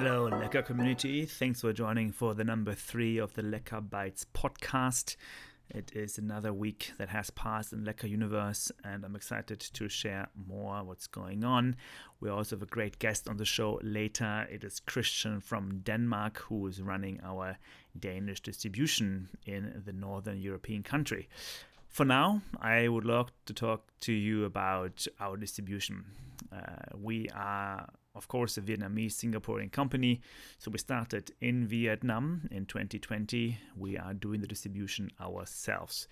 Hello, Lecka community. Thanks for joining for the number 3 of the Lecka Bites podcast. It is another week that has passed in Lecka universe, and I'm excited to share more what's going on. We also have a great guest on the show later. It is Christian from Denmark, who is running our Danish distribution in the Northern European country. For now, I would love to talk to you about our distribution. We are, of course, a Vietnamese Singaporean company. So we started in Vietnam in 2020. We are doing the distribution ourselves.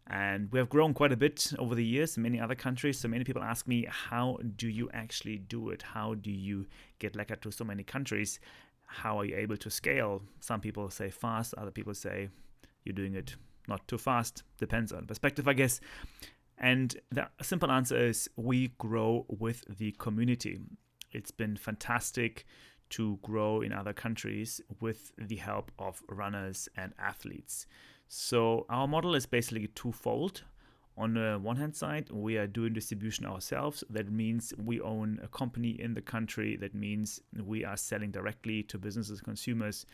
And we have grown quite a bit over the years in many other countries. So many people ask me, how do you actually do it? How do you get Lecka to so many countries? How are you able to scale? Some people say fast, other people say you're doing it not too fast. Depends on perspective, I guess. And the simple answer is we grow with the community. It's been fantastic to grow in other countries with the help of runners and athletes. So our model is basically twofold. On the one hand side, we are doing distribution ourselves. That means we own a company in the country. That means we are selling directly to businesses, consumers,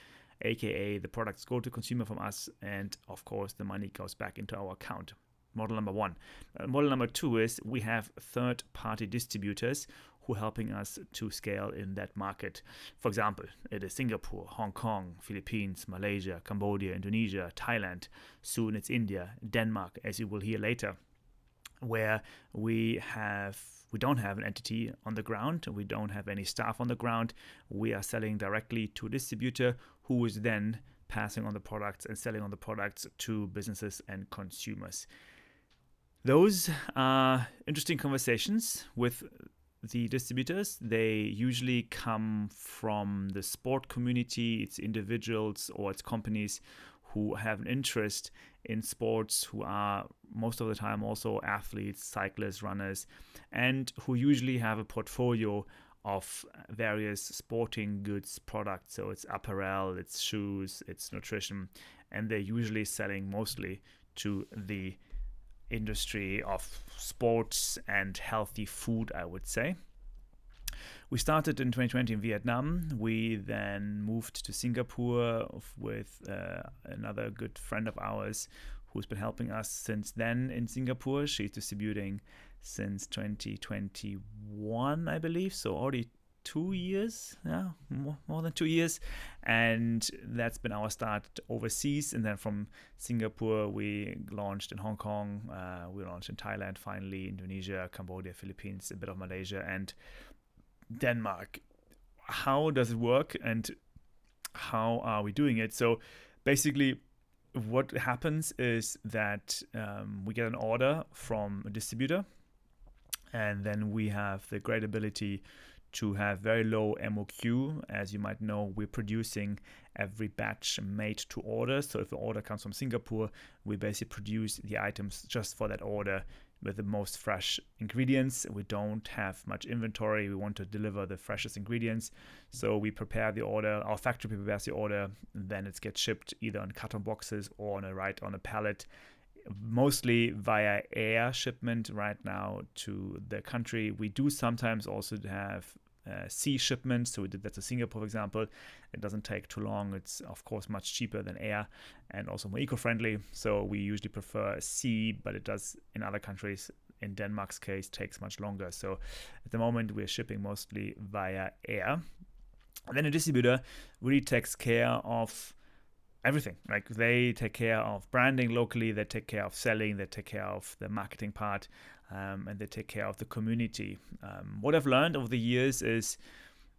aka the products go to consumer from us, and of course the money goes back into our account. Model number one. Model number two is we have third-party distributors who are helping us to scale in that market. For example, it is Singapore, Hong Kong, Philippines, Malaysia, Cambodia, Indonesia, Thailand. Soon it's India, Denmark, as you will hear later, where we don't have an entity on the ground. We don't have any staff on the ground. We are selling directly to a distributor who is then passing on the products and selling on the products to businesses and consumers. Those are interesting conversations with the distributors. They usually come from the sport community. It's individuals or it's companies who have an interest in sports, who are most of the time also athletes, cyclists, runners, and who usually have a portfolio of various sporting goods products. So it's apparel, it's shoes, it's nutrition, and they're usually selling mostly to the industry of sports and healthy food, I would say. We started in 2020 in Vietnam. We then moved to Singapore with another good friend of ours who's been helping us since then in Singapore. She's distributing since 2021, I believe. So already 2 years, more than 2 years. And that's been our start overseas. And then from Singapore, we launched in Hong Kong. We launched in Thailand, finally, Indonesia, Cambodia, Philippines, a bit of Malaysia, and Denmark. How does it work and how are we doing it? So basically what happens is that we get an order from a distributor, and then we have the great ability to have very low MOQ. As you might know, we're producing every batch made to order. So if the order comes from Singapore, we basically produce the items just for that order with the most fresh ingredients. We don't have much inventory. We want to deliver the freshest ingredients. So we prepare the order, our factory prepares the order, and then it gets shipped either on carton boxes or on a pallet, mostly via air shipment right now to the country. We do sometimes also have sea shipments. So we did that to Singapore, for example. It doesn't take too long. It's of course much cheaper than air and also more eco-friendly. So we usually prefer sea, but it does in other countries, in Denmark's case, takes much longer. So at the moment we're shipping mostly via air. And then a distributor really takes care of everything. Like they take care of branding locally, they take care of selling, they take care of the marketing part, and they take care of the community. What I've learned over the years is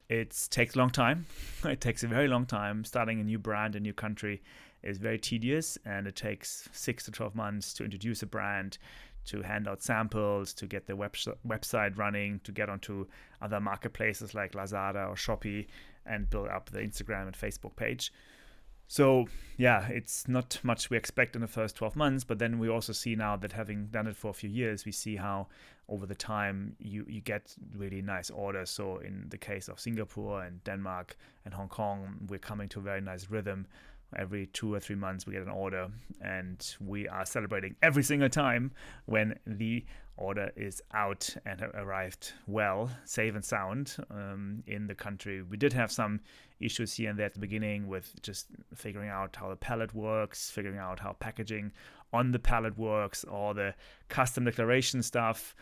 it takes a long time. It takes a very long time. Starting a new brand, a new country is very tedious, and it takes 6 to 12 months to introduce a brand, to hand out samples, to get the website running, to get onto other marketplaces like Lazada or Shopee and build up the Instagram and Facebook page. So yeah, it's not much we expect in the first 12 months, but then we also see now that having done it for a few years, we see how over the time you get really nice orders. So in the case of Singapore and Denmark and Hong Kong, we're coming to a very nice rhythm. Every 2 or 3 months we get an order, and we are celebrating every single time when the order is out and arrived well, safe and sound in the country. We did have some issues here and there at the beginning with just figuring out how the pallet works, figuring out how packaging on the pallet works, all the custom declaration stuff,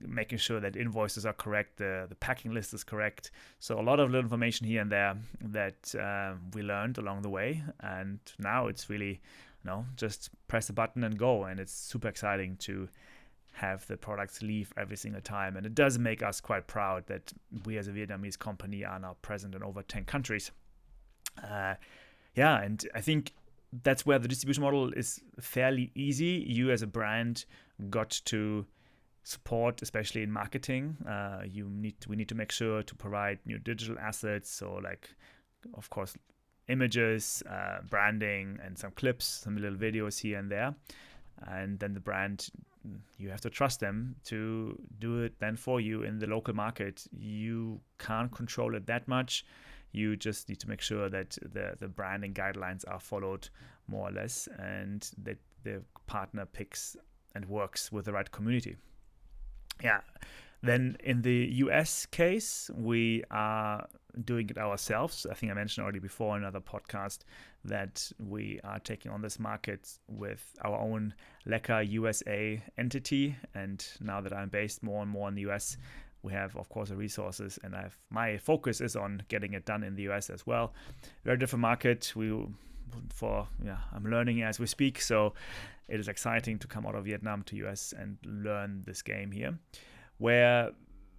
making sure that invoices are correct, the packing list is correct. So a lot of little information here and there that we learned along the way. And now it's really, just press a button and go. And it's super exciting to have the products leave every single time. And it does make us quite proud that we as a Vietnamese company are now present in over 10 countries. And I think that's where the distribution model is fairly easy. You as a brand got to support, especially in marketing. We need to make sure to provide new digital assets. So of course, images, branding, and some clips, some little videos here and there. And then the brand, you have to trust them to do it then for you in the local market. You can't control it that much. You just need to make sure that the branding guidelines are followed more or less, and that the partner picks and works with the right community. Yeah. Then in the US case, we are doing it ourselves. I think I mentioned already before in another podcast that we are taking on this market with our own Lecka USA entity. And now that I'm based more and more in the US, we have, of course, the resources, and my focus is on getting it done in the US as well. Very different market. I'm learning as we speak, so it is exciting to come out of Vietnam to US and learn this game here. Where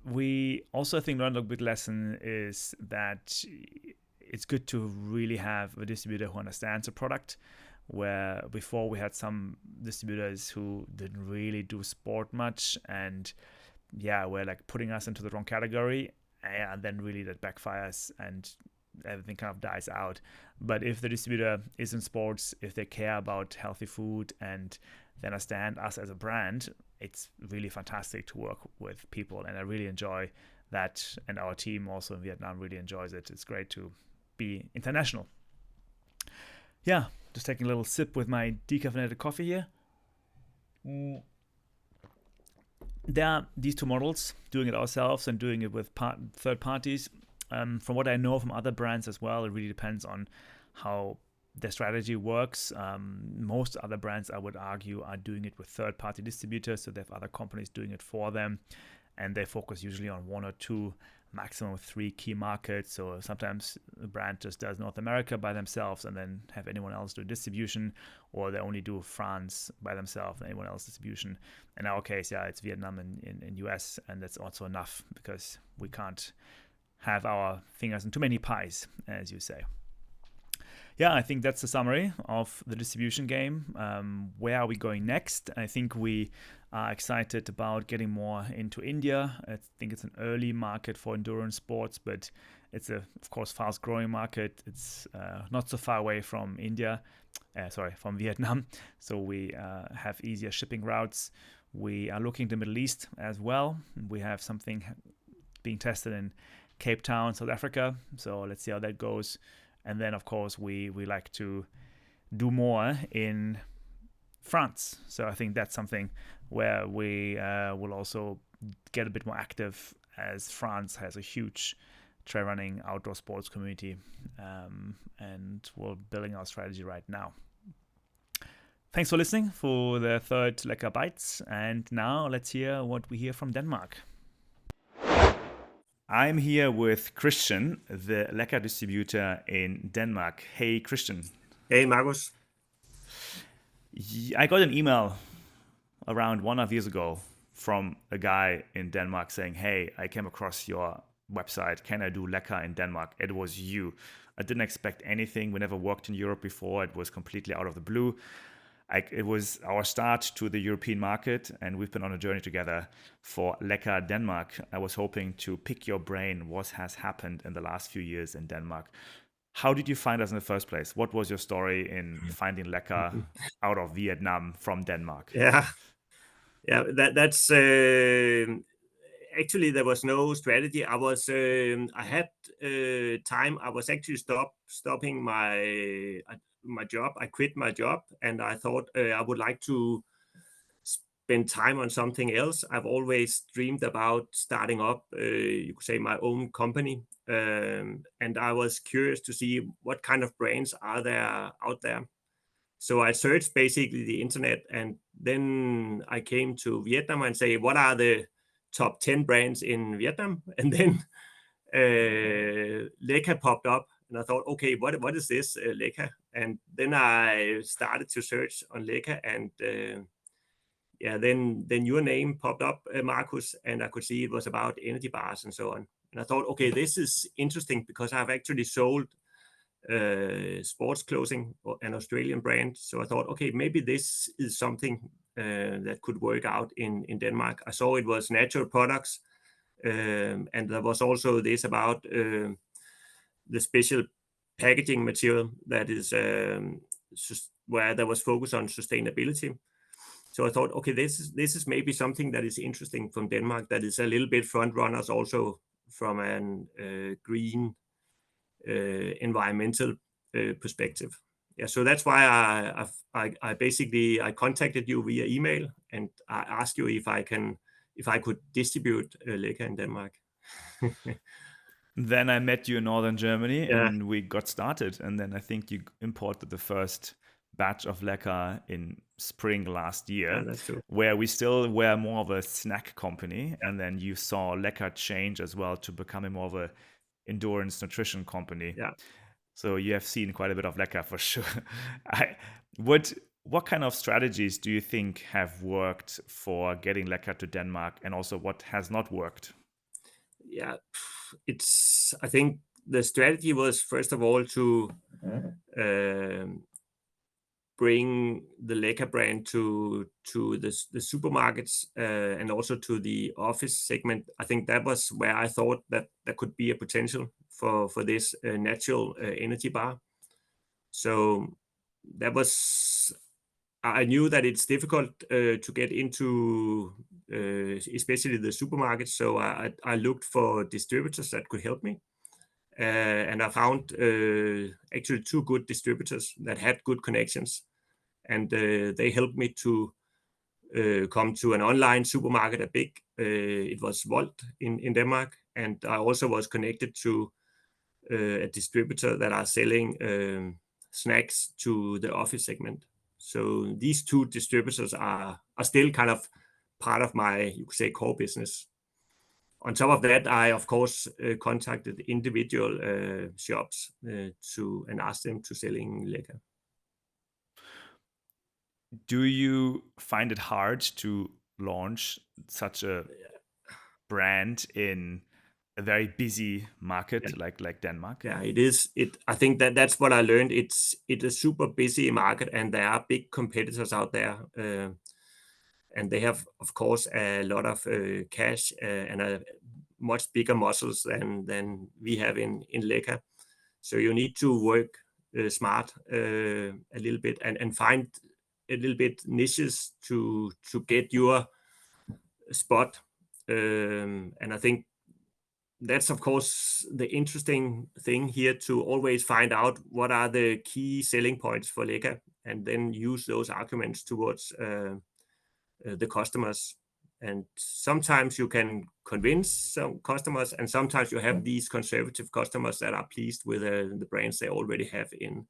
we also, I think, learned a big lesson is that it's good to really have a distributor who understands the product. Where before we had some distributors who didn't really do sport much, and were putting us into the wrong category, and then really that backfires and everything kind of dies out. But if the distributor is in sports, if they care about healthy food and they understand us as a brand, it's really fantastic to work with people, and I really enjoy that, and our team also in Vietnam really enjoys it. It's great to be international. Just taking a little sip with my decaffeinated coffee here. There are these two models, doing it ourselves and doing it with third parties. From what I know from other brands as well, it really depends on how their strategy works. Most other brands, I would argue, are doing it with third-party distributors, so they have other companies doing it for them, and they focus usually on one or two, maximum 3 key markets. So sometimes the brand just does North America by themselves and then have anyone else do distribution, or they only do France by themselves and anyone else distribution. In our case, it's Vietnam and US, and that's also enough because we can't have our fingers in too many pies, as you say. I think that's the summary of the distribution game. Where are we going next? I think we are excited about getting more into India. I think it's an early market for endurance sports, but it's a, of course, fast-growing market. It's not so far away from from Vietnam. So we have easier shipping routes. We are looking to the Middle East as well. We have something being tested in Cape Town, South Africa. So let's see how that goes. And then, of course, we like to do more in France. So I think that's something where we will also get a bit more active, as France has a huge trail running outdoor sports community. And we're building our strategy right now. Thanks for listening for the third Lecka Bites. And now let's hear what we hear from Denmark. I'm here with Christian, the Lecka distributor in Denmark. Hey, Christian. Hey, Marcus. I got an email around 1.5 years ago from a guy in Denmark saying, hey, I came across your website. Can I do Lecka in Denmark? It was you. I didn't expect anything. We never worked in Europe before. It was completely out of the blue. It was our start to the European market, and we've been on a journey together for Lecka Denmark. I was hoping to pick your brain. What has happened in the last few years in Denmark? How did you find us in the first place? What was your story in finding Lecka out of Vietnam from Denmark? That's actually, there was no strategy. I had time. I was actually stopping my job. I quit my job, and I thought I would like to spend time on something else. I've always dreamed about starting up, you could say, my own company. And I was curious to see what kind of brands are there out there. So I searched basically the internet, and then I came to Vietnam and say, what are the top 10 brands in Vietnam? And then Lecka popped up, and I thought, okay, what is this Lecka? And then I started to search on Lecka, and then your name popped up, Marcus, and I could see it was about energy bars and so on. And I thought, okay, this is interesting because I've actually sold sports clothing, an Australian brand. So I thought, okay, maybe this is something that could work out in Denmark. I saw it was natural products, and there was also this about the special packaging material that is where there was focus on sustainability. So I thought, okay, this is maybe something that is interesting from Denmark, that is a little bit front runners also from an green environmental perspective. Yeah, so that's why I basically contacted you via email, and I asked you if I could distribute Lecka in Denmark. Then I met you in northern Germany, Yeah, and we got started. And then I think you imported the first batch of Lecka in spring last year, that's true. where we still were more of a snack company. And then you saw Lecka change as well to becoming more of a endurance nutrition company. Yeah. So you have seen quite a bit of Lecka for sure. What kind of strategies do you think have worked for getting Lecka to Denmark, and also what has not worked? Yeah, I think the strategy was, first of all, to bring the Lecka brand to the supermarkets and also to the office segment. I think that was where I thought that there could be a potential for this natural energy bar. So that was, I knew that it's difficult to get into, especially the supermarkets. So I looked for distributors that could help me. And I found actually 2 good distributors that had good connections. And they helped me to come to an online supermarket, it was Volt in Denmark. And I also was connected to a distributor that are selling snacks to the office segment. So these 2 distributors are still kind of part of my, you could say, core business. On top of that, I, of course, contacted individual shops and asked them to selling Lecka. Do you find it hard to launch such a brand in a very busy market like Denmark? Yeah, it is. I think that's what I learned. It's a super busy market, and there are big competitors out there, and they have, of course, a lot of cash and a much bigger muscles than we have in Lecka. So you need to work smart a little bit and find a little bit niches to get your spot. And I think that's, of course, the interesting thing here, to always find out what are the key selling points for Lecka, and then use those arguments towards the customers. And sometimes you can convince some customers, and sometimes you have these conservative customers that are pleased with the brands they already have in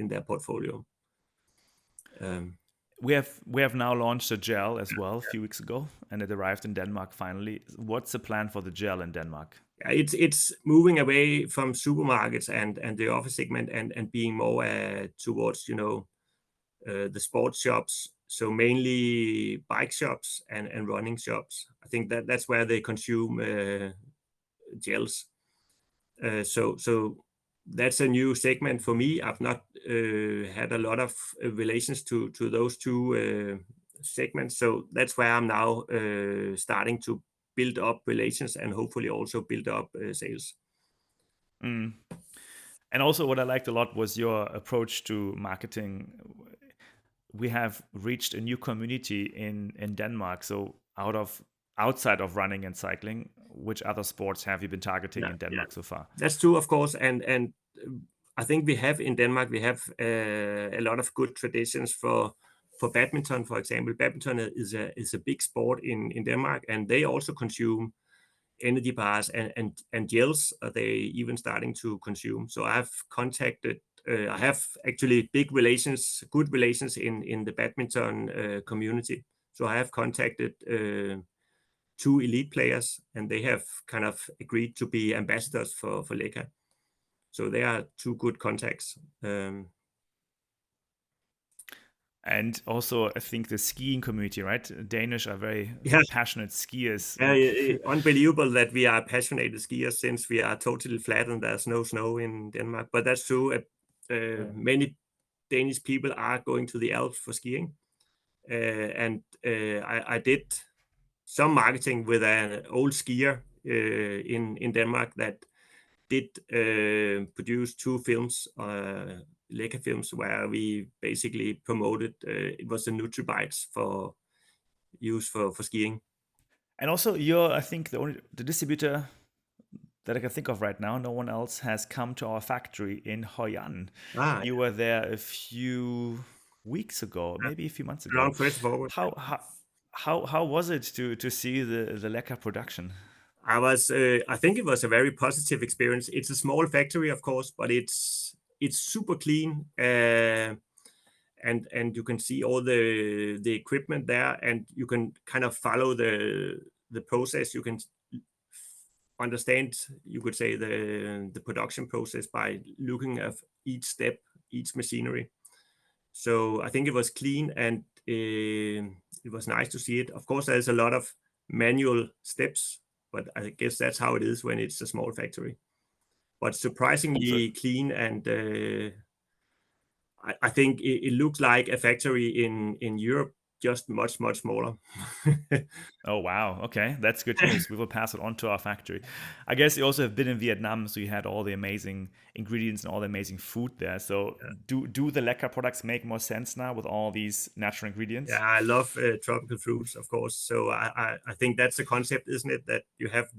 their portfolio. We have now launched a gel as well a few weeks ago, and it arrived in Denmark finally. What's the plan for the gel in Denmark? It's moving away from supermarkets and the office segment, and being more towards the sports shops. So mainly bike shops and running shops. I think that's where they consume gels. So that's a new segment for me. I've not had a lot of relations to those 2 segments. So that's where I'm now starting to build up relations and hopefully also build up sales. And also what I liked a lot was your approach to marketing. We have reached a new community in Denmark. So outside of running and cycling, which other sports have you been targeting in Denmark so far? That's true, of course. And I think in Denmark, we have a lot of good traditions for badminton, for example. Badminton is a big sport in Denmark, and they also consume energy bars and gels. They even starting to consume. So I have actually good relations in the badminton community. So I have contacted 2 elite players, and they have kind of agreed to be ambassadors for Lecka. So they are 2 good contacts. And also, I think the skiing community, right? Danish are very passionate skiers. Unbelievable that we are passionate skiers, since we are totally flat and there's no snow in Denmark. But that's true. Many Danish people are going to the Alps for skiing. And I did some marketing with an old skier in Denmark that did produce 2 films, Lecka films, where we basically promoted it was the Lecka Bites for use for skiing. And also, you're, I think, the distributor that I can think of right now. No one else has come to our factory in Hoi An. You were there a few weeks ago, maybe a few months ago. Around 1st of August. How was it to see the Lecka production? I think it was a very positive experience. It's a small factory, of course, but it's super clean, and you can see all the equipment there, and you can kind of follow the process. You can understand, you could say, the production process by looking at each step, each machinery. So I think it was clean, and it was nice to see it. Of course, there's a lot of manual steps, but I guess that's how it is when it's a small factory. But surprisingly clean, and I think it looks like a factory in Europe, just much smaller. Oh, wow. Okay, that's good news. We will pass it on to our factory. I guess you also have been in Vietnam, so you had all the amazing ingredients and all the amazing food there. So do the Lecka products make more sense now with all these natural ingredients? Yeah, I love tropical fruits, of course. So I think that's the concept, isn't it? That you have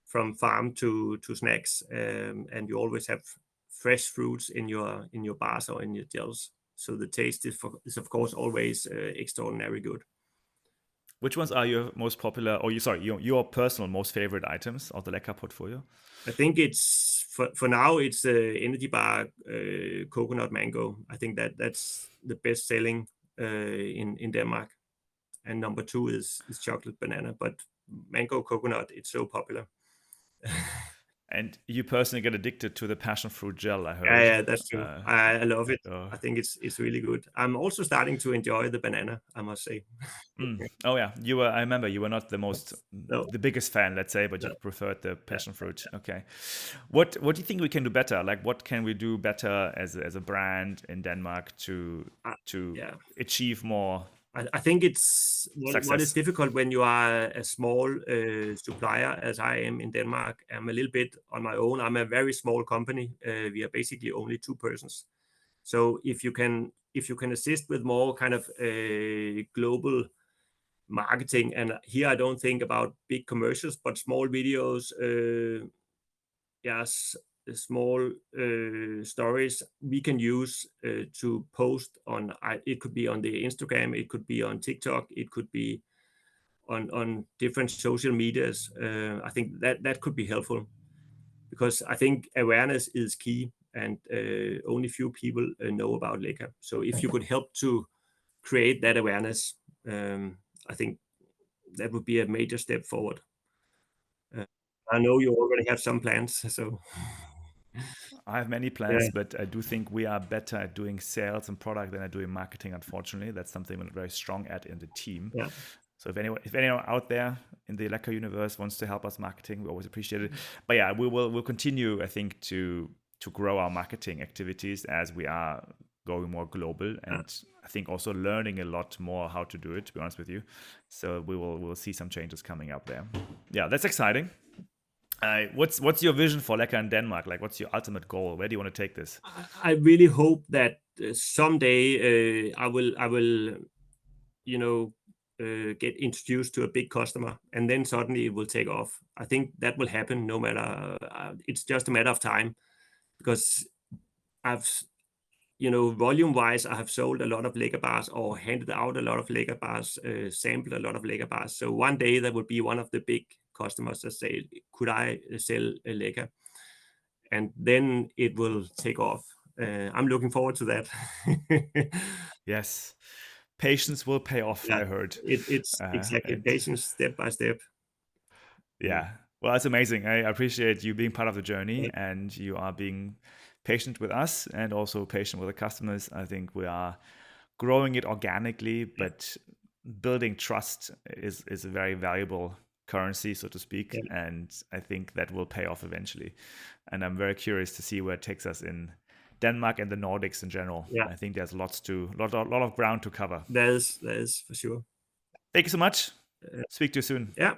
from farm to snacks, and you always have fresh fruits in your bars or in your gels. So the taste is of course always extraordinarily good. Which ones are your most popular, or your personal most favorite items of the Lecka portfolio? I think it's for now it's energy bar coconut mango. I think that's the best selling in Denmark, and number 2 is chocolate banana. But mango coconut, it's so popular. And you personally get addicted to the passion fruit gel, I heard. Yeah, that's true. I love it. I think it's really good. I'm also starting to enjoy the banana, I must say. Oh yeah, I remember you were not the biggest fan, let's say, but you preferred the passion fruit. Okay. What do you think we can do better? Like, what can we do better as a brand in Denmark to achieve more? I think it's what is difficult when you are a small supplier, as I am in Denmark. I'm a little bit on my own. I'm a very small company. We are basically only 2 persons. So if you can assist with more kind of global marketing, and here I don't think about big commercials, but small videos, small stories we can use to post on. It could be on the Instagram, it could be on TikTok, it could be on different social medias. I think that could be helpful, because I think awareness is key, and only few people know about Lecka. So if you could help to create that awareness, I think that would be a major step forward. I know you already have some plans, so. I have many plans, but I do think we are better at doing sales and product than at doing marketing, unfortunately. That's something we're very strong at in the team. Yeah. So if anyone out there in the Lecka universe wants to help us marketing, we always appreciate it. But yeah, we'll continue, I think, to grow our marketing activities as we are going more global, and I think also learning a lot more how to do it, to be honest with you. So we'll see some changes coming up there. Yeah, that's exciting. What's your vision for Lecka in Denmark? Like, what's your ultimate goal? Where do you want to take this? I really hope that someday I will get introduced to a big customer, and then suddenly it will take off. I think that will happen no matter. It's just a matter of time, because volume-wise, I have sold a lot of Lecka bars or handed out a lot of Lecka bars, sampled a lot of Lecka bars. So one day there will be one of the big customers that say, "Could I sell a Lecka?" And then it will take off. I'm looking forward to that. Yes. Patience will pay off, Yeah, I heard. it's exactly And patience, step by step. yeah, well, it's amazing. I appreciate you being part of the journey, Yeah, and you are being patient with us and also patient with the customers. I think we are growing it organically, yeah, but building trust is a very valuable currency, so to speak. yeah, And I think that will pay off eventually. And I'm very curious to see where it takes us in Denmark and the Nordics in general. yeah. I think there's lot of ground to cover. That is for sure. Thank you so much. Uh, Speak to you soon. yeah.